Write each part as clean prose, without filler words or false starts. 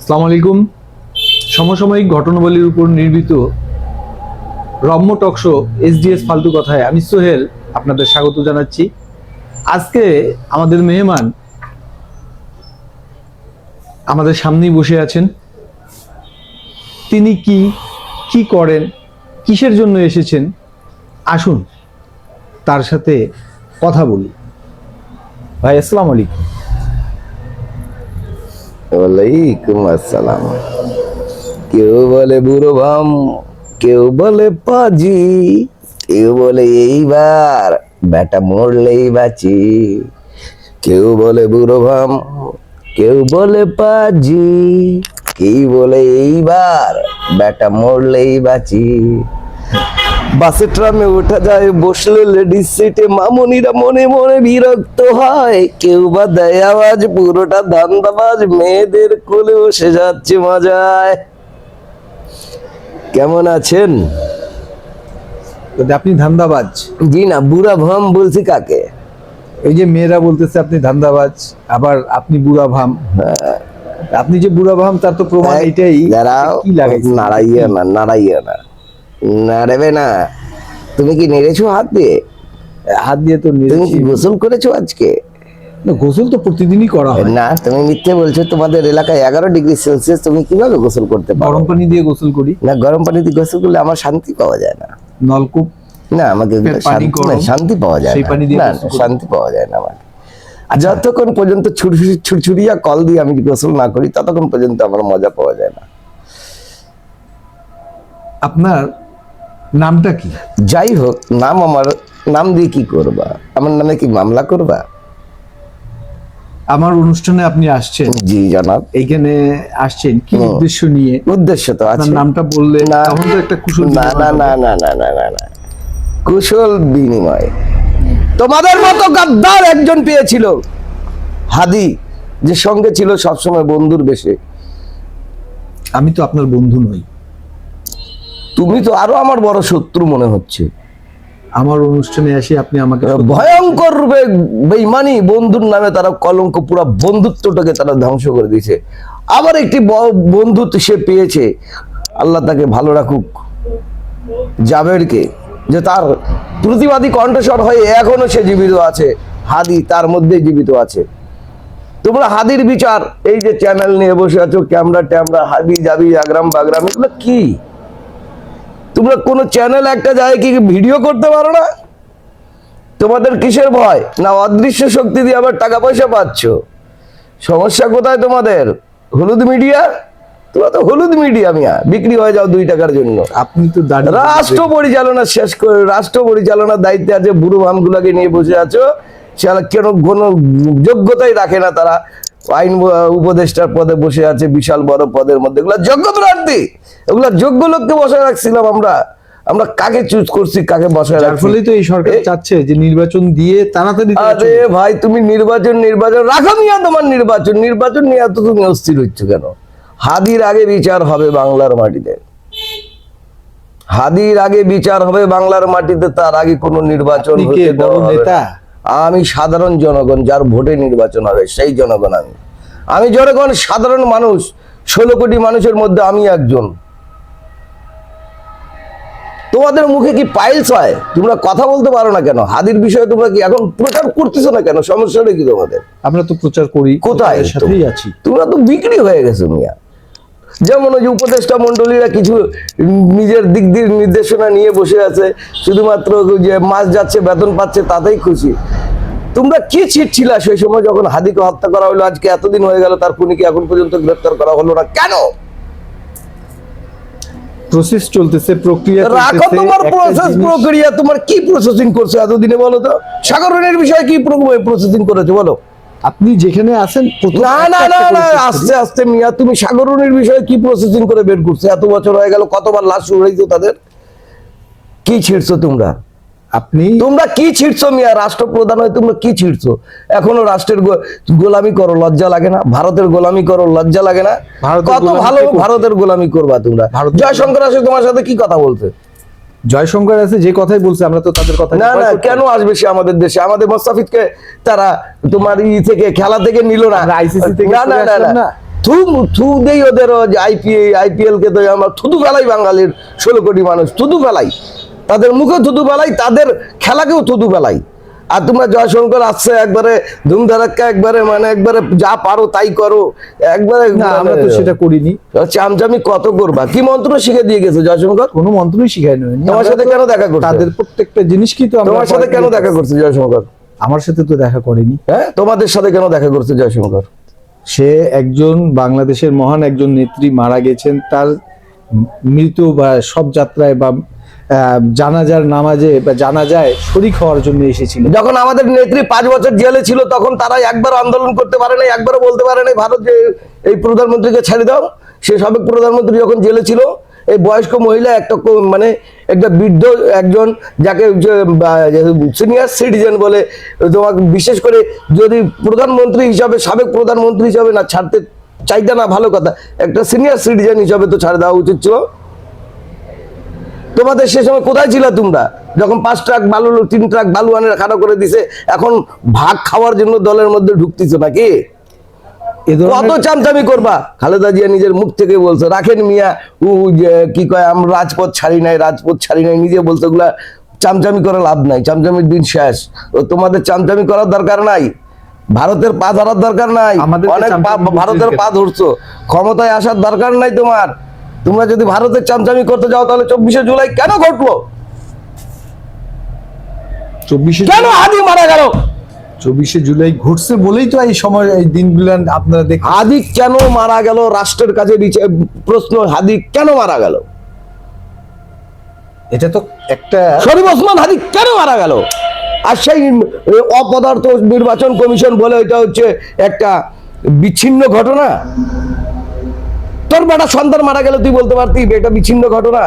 আসসালামু আলাইকুম। সমসাময়িক ঘটনাবলীর উপর নির্মিত রম্য টকশো এসডিএস ফালতু কথায় আমি সোহেল আপনাদের স্বাগত জানাচ্ছি। আজকে আমাদের মেহমান আমাদের সামনেই বসে আছেন। তিনি কি করেন, কিসের জন্য এসেছেন, আসুন তার সাথে কথা বলি। ভাই আসসালামু আলাইকুম। ওয়ালাইকুম আসসালাম। কেউ বলে বুড়ো ভাম, কেউ বলে পাজি, কেউ বলে এইবার বেটা মরলেই বাঁচি। কেউ বলে বুড়ো ভাম, কেউ বলে পাজি, কেউ বলে এইবার বেটা মরলেই বাঁচি। বাসে ট্রামে ওঠা যায়, বসলে লেডিস সিটে মামুনিরা মনে মনে বিরক্ত হয়। কেউ বা দেয় আওয়াজ, পুরোটা ধান্দাবাজ, মেয়েদের কোলে বসে যাচ্ছে মজায়। কেমন আছেন? আপনি ধান্দাবাজ? জি না, বুড়া ভাম বলছি কাকে? এই যে মেয়েরা বলতেছে আপনি ধান্দাবাজ, আবার আপনি বুড়া ভাম। আপনি যে বুড়া ভাম তার তো প্রমাণ এটাই। কি লাগে? নাড়াইয়া না, নাড়াইয়া না, নাড়াবে না। তুমি কি নেড়েছো হাত দিয়ে? হাত দিয়ে তো তুমি কি গোসল করেছো আজকে? গোসল তো প্রতিদিনই করা হয়। না, তুমি মিথ্যে বলছো। তোমাদের এলাকায় 11 ডিগ্রি সেলসিয়াস, তুমি কিভাবে গোসল করতে পারো? গরম পানি দিয়ে গোসল করি। না, গরম পানি দিয়ে গোসল করলে আমার শান্তি পাওয়া যায় না। নলকূপ না, আমাকে শান্তি পাওয়া যায় না, শান্তি পাওয়া যায় না আমার। আর যতক্ষণ পর্যন্ত ছুটছুড়িয়া কল দিয়ে আমি গোসল না করি ততক্ষণ পর্যন্ত আমার মজা পাওয়া যায় না। আপনার নামটা কি? যাই হোক, নাম আমার, নাম দিয়ে কি করবা? আমার নামে কি মামলা করবা? আমার অনুষ্ঠানে আপনি আসছেন। জি জনাব। এইখানে আসছেন কি উদ্দেশ্য নিয়ে? উদ্দেশ্য তো আছে। নামটা বললে না, তখন তো একটা কুশল। না না না না না না না না, কুশল বিনিময়। তোমাদের মতো গাদ্দার একজন পেয়েছিল, হাদি, যে সঙ্গে ছিল সবসময় বন্ধুর বেশে। আমি তো আপনার বন্ধু নই। তুমি তো আরো আমার বড় শত্রু মনে হচ্ছে। আমার অনুষ্ঠানে এসে আপনি আমাকে ভয়ঙ্কর রূপে বেঈমানি, বন্ধুর নামে তারা কলঙ্ক, পুরো বন্ধুত্বটাকে তারা ধ্বংস করে দিয়েছে। আবার একটি বন্ধুত্ব সে পেয়েছে, আল্লাহ তাকে ভালো রাখুক, জাবেরকে, যে তার প্রতিবাদী কণ্ঠস্বর হয়ে এখনো সে জীবিত আছে। হাদি তার মধ্যে জীবিত আছে। তোমরা হাদির বিচার, এই যে চ্যানেল নিয়ে বসে আছো, ক্যামেরা ট্যামরা, হাবি জাবি আগ্রাম বাগ্রাম, এগুলো কি? তোমরা কোন চ্যানেল একটা যায় কি ভিডিও করতে পারো না? তোমাদের কিসের ভয়? না অদৃশ্য শক্তি দিয়ে আবার টাকা পয়সা পাচ্ছ? সমস্যা কোথায় তোমাদের? হলুদ মিডিয়া, তোমরা তো হলুদ মিডিয়া মিয়া, বিক্রি হয়ে যাও 2 টাকার জন্য। আপনি তো রাষ্ট্র পরিচালনা শেষ করে, রাষ্ট্র পরিচালনার দায়িত্বে আছে, বুড়ো ভামগুলাকে নিয়ে বসে আছো। সেটা কেন কোনো যোগ্যতাই রাখে না তারা। আইন উপদেষ্টার পদে বসে আছে, বিশাল বড় পদের মধ্যে। এগুলা যোগ্য প্রার্থী, এগুলা যোগ্য লোককে বসায় রাখছিলাম আমরা। আমরা কাকে চুজ করছি, কাকে বসায় রাখছি? ফলে তো এই সরকার চাচ্ছে যে নির্বাচন দিয়ে তাড়াতাড়ি। আরে ভাই, তুমি নির্বাচন রাখো মিয়া, তোমার নির্বাচন নিয়ে এত তুমি অস্থির হচ্ছ কেন? হাদির আগে বিচার হবে বাংলার মাটিতে, হাদির আগে বিচার হবে বাংলার মাটিতে। তার আগে কোন নির্বাচন হতে দেওয়া হবে না। আমি সাধারণ জনগণ, যার ভোটে নির্বাচন হবে সেই জনগণ। আমি জনগণ, সাধারণ মানুষ, 16 কোটি মানুষের মধ্যে আমি একজন। তোমাদের মুখে কি পাইলস হয়? তোমরা কথা বলতে পারো না কেন? হাদির বিষয়ে তোমরা কি এখন প্রচার করতেছো না কেন? সমস্যাটা কি তোমাদের? আমরা তো প্রচার করি, কোথায় সাথেই আছি। তোমরা তো বিক্রি হয়ে গেছো মিয়া। যেমন ওই যে উপদেষ্টা মন্ডলীরা কিছু নিজের দিক দিয়ে নির্দেশনা নিয়ে বসে আছে, শুধুমাত্র যে মাস যাচ্ছে, বেতন পাচ্ছে, তাতেই খুশি। তোমরা কি ছিটছিলা সেই সময় যখন হাদিকে হত্যা করা হলো? আজকে এতদিন হয়ে গেল, তার খুনিকে এখন পর্যন্ত গ্রেফতার করা হলো না কেন? প্রসেস চলতেছে, প্রক্রিয়া রাখো তোমার প্রসেস প্রক্রিয়া। তোমার কি প্রসেসিং করছো এতদিনে বলো তো? সাগরনের বিষয়ে কি প্রসেসিং করেছো বলো? আপনি যেখানে আছেন। না না না না, আস্তে আস্তে মিয়া, তুমি সাগরনের বিষয়ে কি প্রসেসিং করে বের করছো? এত বছর হয়ে গেল, কতবার লাশ উড়াইছো তাদের? কি ছিড়ছো তোমরা? তোমরা কি ছিড়ছো মিয়া? রাষ্ট্রপ্রধান হয়ে তোমরা কি ছিড়ছো? এখনো রাষ্ট্রের গোলামি করো, লজ্জা লাগে না? ভারতের গোলামি করো, লজ্জা লাগে না? কত ভালো ভারতের গোলামি করবা তোমরা। জয়শঙ্কর আসে তোমার সাথে কি কথা বলছে? জয়শঙ্কর আছে যে কথাই বলছে, আমরা তো তাদের কথা না না, কেন আসবে সে আমাদের দেশে? আমাদের মোস্তাফিজকে তারা তোমার থেকে খেলা থেকে নিল না, আইসিসি থেকে না না সরে না আসলাম না না। থু দেই ওদের আইপিএল কে তো আমরা থুতু ফেলাই, বাঙালির 16 কোটি মানুষ থুতু ফেলাই, তাদের মুখে থুতু ফেলাই, তাদের খেলাকেও থুতু ফেলাই। আর তোমরা জয়শঙ্কর আসছে একবারে ধুমধারাক্কা, একবারে মানে একবারে যা পারো তাই করো, একবারে না, আমরা তো সেটা করিনি। চামচামি কত করবা? কি মন্ত্র শিখে দিয়ে গেছে জয়শঙ্কর? কোনো মন্ত্রই শিখায়নি। তোমার সাথে কেন দেখা করছে? তাদের প্রত্যেকটা জিনিস কি তো আমরা তোমার সাথে কেন দেখা করছে জয়শঙ্কর? আমার সাথে তো দেখা করেনি। হ্যাঁ, তোমাদের সাথে কেন দেখা করছে জয়শঙ্কর? সে একজন বাংলাদেশের মহান একজন নেত্রী মারা গেছেন, তার মৃত্যু বা সব যাত্রায় বা জানাজার নামাজে বা জানাজায় শরীক হওয়ার জন্য এসেছিল। যখন আমাদের নেত্রী 5 বছর জেলে ছিল তখন তারা একবার আন্দোলন করতে পারে নাই, একবারও বলতে পারে নাই ভারত যে এই প্রধানমন্ত্রীকে ছেড়ে দাও। সে সাবেক প্রধানমন্ত্রী যখন জেলে ছিল, এই বয়স্ক মহিলা একটা মানে একটা বৃদ্ধ একজন, যাকে সিনিয়র সিটিজেন বলে, তোমাকে বিশেষ করে যদি প্রধানমন্ত্রী হিসাবে, সাবেক প্রধানমন্ত্রী হিসাবে না ছাড়তে চাইতে না, ভালো কথা, একটা সিনিয়র সিটিজেন হিসাবে তো ছাড়ে দেওয়া উচিত ছিল। তোমাদের সে সময় কোথায় ছিল তোমরা, যখন 5 ট্রাক বালু 3 ট্রাক বালু আনে খাড়া করে দিছে, এখন ভাগ খাওয়ার জন্য দলের মধ্যে ঢুকতেছে নাকি? কত চামচামি করবা? খালেদা জিয়া নিজের মুখ থেকে বলছে, রাখেন মিয়া কি কয়, আমরা রাজপথ ছাড়ি নাই, রাজপথ ছাড়ি নাই, নিজে বলছে। ওগুলা চামচামি করে লাভ নাই, চামচামির দিন শেষ। ও তোমাদের চামচামি করার দরকার নাই, ভারতের পা ধরার দরকার নাই, অনেক ভারতের পা ধরছো, ক্ষমতায় আসার দরকার নাই তোমার। তোমরা যদি ভারতের চামচামি করতে যাও তাহলে 24শে জুলাই কেন ঘটলো? 24শে কেন হাদি মারা গেল? 24শে জুলাই ঘটছে বলেই তো এই সময় এই দিনগুলো আপনারা দেখেন। হাদি কেন মারা গেল? রাষ্ট্রের কাছে প্রশ্ন, হাদি কেন মারা গেল? এটা তো একটা শরীফ ওসমান হাদি কেন মারা গেল? আর সেই অপদার্থ নির্বাচন কমিশন বলে এটা হচ্ছে একটা বিচ্ছিন্ন ঘটনা। তোর বেটা সন্তান মারা গেল, তুই বলতে পারতি এটা বিচ্ছিন্ন ঘটনা?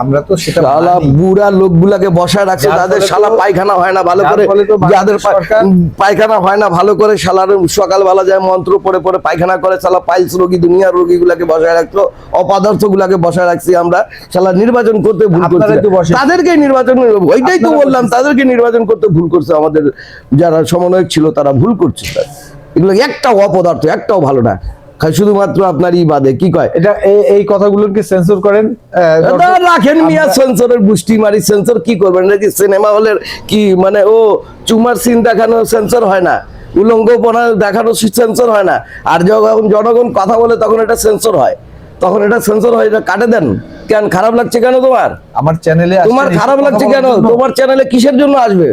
আমরা তো সেটা শালা বুড়া লোকগুলাকে বসায় রাখছে, তাদের শালা পায়খানা হয় না ভালো করে, যাদের পায়খানা হয় না ভালো করে, শালার সকালবেলা যায় মন্ত্র পড়ে পড়ে পায়খানা করে, শালা পাইলস রোগী দুনিয়ার রোগীগুলাকে বসায় রাখলো, অপদার্থ গুলাকে বসায় রাখছি আমরা। শালা নির্বাচন করতে ভুল করছে, তাদেরকে নির্বাচন, ওইটাই তো বললাম, তাদেরকে নির্বাচন করতে ভুল করছে। আমাদের যারা সমন্বয়ক ছিল তারা ভুল করছে। এগুলো একটাও অপদার্থ, একটাও ভালো না, শুধুমাত্র আপনারই বাদে। কি কয় এটা, এই কথাগুলোকে সেন্সর করেন, রাখেন মিয়া, সেন্সরের বুষ্টি মারি। সেন্সর কি করবেন নাকি? সিনেমা হলের কি মানে ও চুমার সিন দেখানো সেন্সর হয় না, উলঙ্গপনা দেখানো সেন্সর হয় না। আর যখন জনগণ কথা বলে তখন এটা সেন্সর হয়, তখন এটা সেন্সর হয়। এটা কাটে দেন কেন? খারাপ লাগছে কেন তোমার? আমার চ্যানেলে তোমার খারাপ লাগছে কেন? তোমার চ্যানেলে কিসের জন্য আসবে?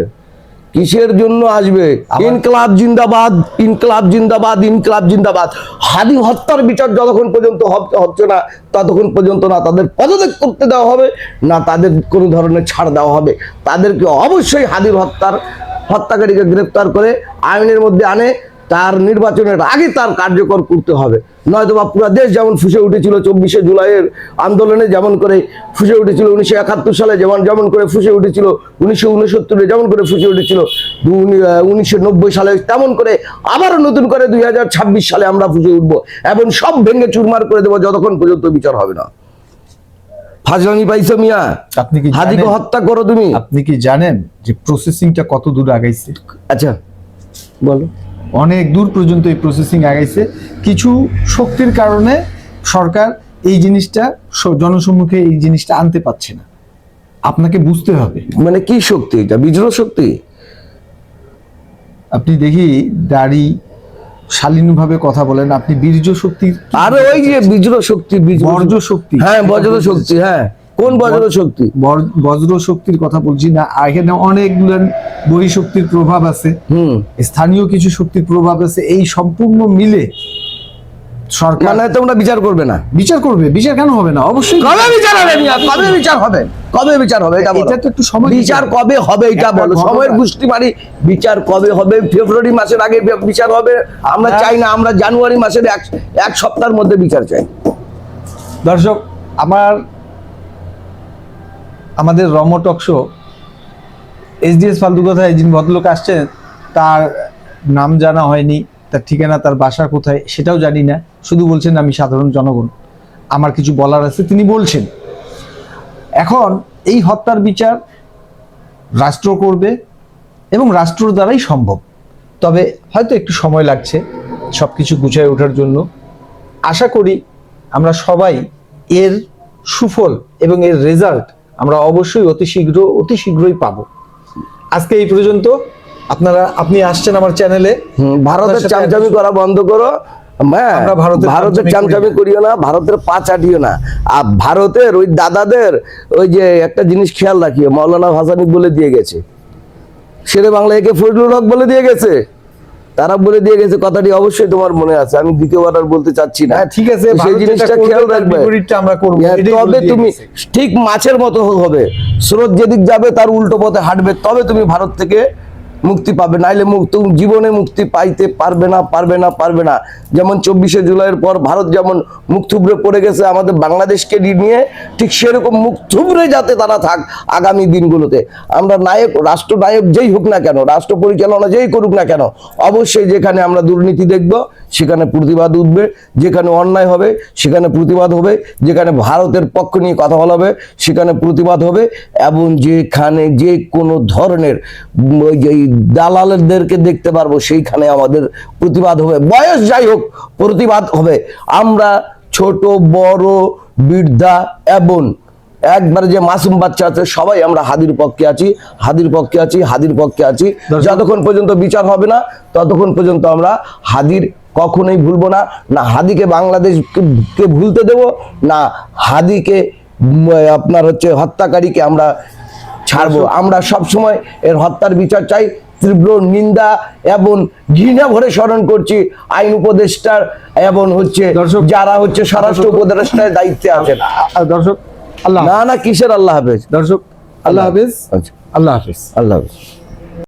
কিসের জন্য আসবে? ইনকলাব জিন্দাবাদ, ইনকলাব জিন্দাবাদ, ইনকলাব জিন্দাবাদ। হাদি হত্যার বিচার যতক্ষণ পর্যন্ত হচ্ছে না, ততক্ষণ পর্যন্ত না তাদের পদত্যাগ করতে দেওয়া হবে, না তাদের কোনো ধরনের ছাড় দেওয়া হবে। তাদেরকে অবশ্যই হাদির হত্যাকারীকে গ্রেফতার করে আইনের মধ্যে আনে, তার নির্বাচনের আগে তার কার্যকর করতে হবে। নয়তো বা পুরো দেশ যেমন ফুসে উঠেছিল 24শে জুলাইয়ের আন্দোলনে, যেমন করে ফুসে উঠেছিল 1971 সালে, যেমন করে ফুসে উঠেছিল 1969-এ, যেমন করে ফুসে উঠেছিল 1990 সালে, তেমন করে আবারও নতুন করে 2026 সালে আমরা ফুসে উঠবো এবং সব ভেঙে চুরমার করে দেবো যতক্ষণ পর্যন্ত বিচার হবে না। ফাজলামি পাইছো মিয়া? আপনি কি হাদিকে হত্যা করো তুমি? আপনি কি জানেন যে প্রসেসিংটা কত দূর আগাইছে? আচ্ছা বলো। অনেক দূর পর্যন্ত এই প্রসেসিং আগাইছে। কিছু শক্তির কারণে সরকার এই জিনিসটা জনসম্মুখে এই জিনিসটা আনতে পারছে না। আপনাকে বুঝতে হবে। মানে কি শক্তি এটা? বিদ্রোহ শক্তি? আপনি দেখি দাড়ি শালীনভাবে কথা বলেন, আপনি বীর্য শক্তি। আরে ওই যে বিদ্রোহ শক্তি, বর্জ্য শক্তি। হ্যাঁ বজ্র শক্তি। হ্যাঁ কোন বজ্র শক্তি? বজ্র শক্তির কথা বলছি না, এখানে অনেকগুলো বহিঃশক্তির প্রভাব আছে, স্থানীয় কিছু শক্তির প্রভাব আছে। এই সম্পূর্ণ মিলে সরকার, মানে তোমরা বিচার করবে না? বিচার করবে। বিচার কেন হবে না? অবশ্যই। কবে বিচার হবে? কবে বিচার হবে? কবে বিচার হবে এটা বলো। এটা তো একটু সময়। বিচার কবে হবে এটা বলো। সময়ের গোষ্ঠী মারি। বিচার কবে হবে? ফেব্রুয়ারি মাসের আগে বিচার হবে আমরা চাই না। আমরা জানুয়ারি মাসের এক সপ্তাহের মধ্যে বিচার চাই। দর্শক, আমাদের রম্য টক শো এসডিএস ফালতু কথায় যিনি ভদ্রলোক আসছেন, তার নাম জানা হয়নি, তার ঠিকানা, তার বাসা কোথায় সেটাও জানি না, শুধু বলছেন আমি সাধারণ জনগণ। আমার কিছু বলার আছে, তিনি বলছেন। এখন এই হত্যার বিচার রাষ্ট্র করবে এবং রাষ্ট্র দ্বারাই সম্ভব। তবে হয়তো একটু সময় লাগছে সব কিছু গুছিয়ে ওঠার জন্য। আশা করি আমরা সবাই এর সুফল এবং এর রেজাল্ট আমরা অবশ্যই অতি শীঘ্রই পাবো। আজকে এই পর্যন্ত। আপনি আসছেন আমার চ্যানেলে। ভারতের চামচামি করা বন্ধ করো। হ্যাঁ, আমরা ভারতের চামচামি করিও না, ভারতের পা চাটিও না। আর ভারতের ওই দাদাদের ওই যে একটা জিনিস খেয়াল রাখিও, মৌলানা ভাসানী বলে দিয়ে গেছে, শেরে বাংলা একে ফজলুল হক বলে দিয়ে গেছে, তারা বলে দিয়ে গেছে, কথাটি অবশ্যই তোমার মনে আছে, আমি দ্বিতীয়বার আর বলতে চাচ্ছি না। ঠিক আছে, সেই জিনিসটা খেয়াল রাখবে। আমরা করব। তবে তুমি ঠিক মাছের মতো হবে, স্রোত যেদিক যাবে তার উল্টো পথে হাঁটবে, তবে তুমি ভারত থেকে মুক্তি পাবে, নাইলে তুমি জীবনে মুক্তি পাইতে পারবে না। যেমন 24শে জুলাইয়ের পর ভারত যেমন মুখ থুবড়ে পড়ে গেছে আমাদের বাংলাদেশকে নিয়ে, ঠিক সেরকম মুখ থুবড়ে যাতে তারা থাক আগামী দিনগুলোতে। আমরা রাষ্ট্রনায়ক যেই হোক না কেন, রাষ্ট্র পরিচালনা যেই করুক না কেন, অবশ্যই যেখানে আমরা দুর্নীতি দেখব সেখানে প্রতিবাদ উঠবে, যেখানে অন্যায় হবে সেখানে প্রতিবাদ হবে, যেখানে ভারতের পক্ষ নিয়ে কথা বলা হবে সেখানে প্রতিবাদ হবে, এবং যেখানে যে কোনো ধরনের ওই যে দালালদেরকে দেখতে পারবো সেইখানে আমাদের প্রতিবাদ হবে। বয়স যাই হোক, প্রতিবাদ হবে। আমরা ছোট বড় বৃদ্ধা এবং একবারে যে মাসুম বাচ্চা আছে সবাই আমরা হাদির পক্ষে আছি। যতক্ষণ পর্যন্ত বিচার হবে না ততক্ষণ পর্যন্ত আমরা হাদির কখনোই ভুলবো না। না হাদিকে বাংলাদেশকে ভুলতে দেব, না হাদিকে আপনার হত্যাকারীকে আমরা ছাড়বো। আমরা সবসময় এর হত্যার বিচার চাই। তীব্র নিন্দা এবং ঘৃণা ভরে স্মরণ করছি আইন উপদেষ্টার এবং যারা স্বরাষ্ট্র উপদেষ্টার দায়িত্বে আছেন। দর্শক, আল্লাহ না কিসের আল্লাহ হাফেজ। দর্শক, আল্লাহ হাফেজ। আচ্ছা, আল্লাহ হাফেজ। আল্লাহ হাফেজ।